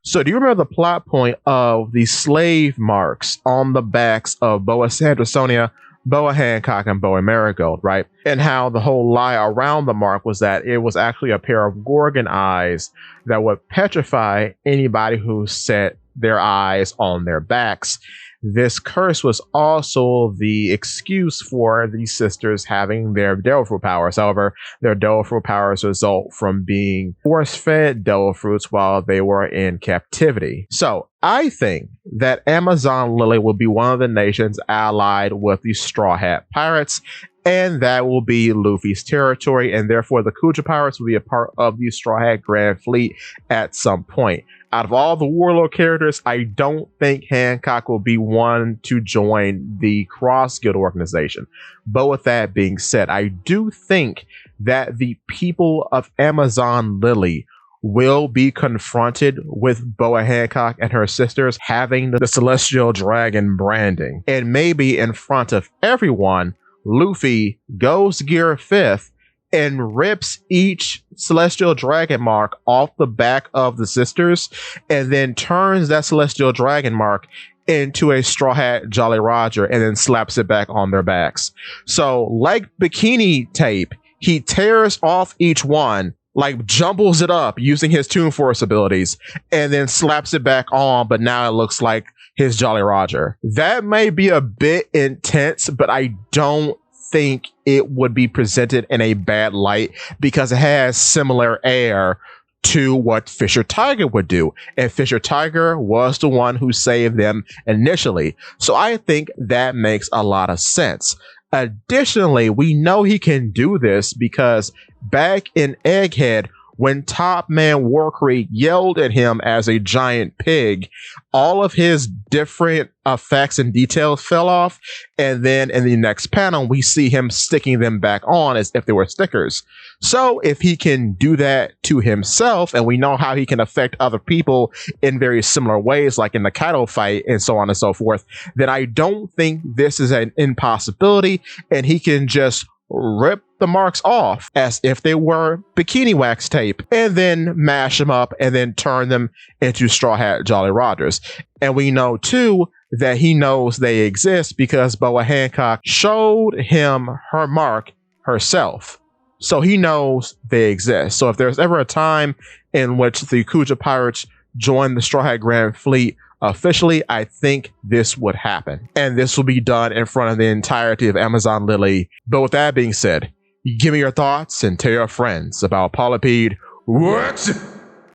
So do you remember the plot point of the slave marks on the backs of Boa Sandersonia, Boa Hancock, and Boa Marigold, right? And how the whole lie around the mark was that it was actually a pair of Gorgon eyes that would petrify anybody who set their eyes on their backs. This curse was also the excuse for these sisters having their devil fruit powers. However, their devil fruit powers result from being force-fed devil fruits while they were in captivity. So I think that Amazon Lily will be one of the nations allied with the Straw Hat Pirates, and that will be Luffy's territory, and therefore the Kuja Pirates will be a part of the Straw Hat Grand Fleet at some point. Out of all the warlord characters, I don't think Hancock will be one to join the Cross Guild organization. But with that being said, I do think that the people of Amazon Lily will be confronted with Boa Hancock and her sisters having the Celestial Dragon branding. And maybe in front of everyone, Luffy goes Gear 5th and rips each Celestial Dragon mark off the back of the sisters, and then turns that Celestial Dragon mark into a Straw Hat Jolly Roger and then slaps it back on their backs. So like bikini tape, he tears off each one, like jumbles it up using his Toon Force abilities, and then slaps it back on, but now it looks like his Jolly Roger. That may be a bit intense, but I don't think it would be presented in a bad light because it has similar air to what Fisher Tiger would do. And Fisher Tiger was the one who saved them initially. So I think that makes a lot of sense. Additionally, we know he can do this because back in Egghead, when Top Man Warcreek yelled at him as a giant pig, all of his different effects and details fell off. And then in the next panel, we see him sticking them back on as if they were stickers. So if he can do that to himself, and we know how he can affect other people in very similar ways, like in the Kaido fight and so on and so forth, then I don't think this is an impossibility, and he can just rip the marks off as if they were bikini wax tape and then mash them up and then turn them into Straw Hat Jolly Rogers. And we know too that he knows they exist because Boa Hancock showed him her mark herself. So he knows they exist. So if there's ever a time in which the Kuja Pirates join the Straw Hat Grand Fleet officially, I think this would happen. And this will be done in front of the entirety of Amazon Lily. But with that being said, give me your thoughts and tell your friends about Polypede Works.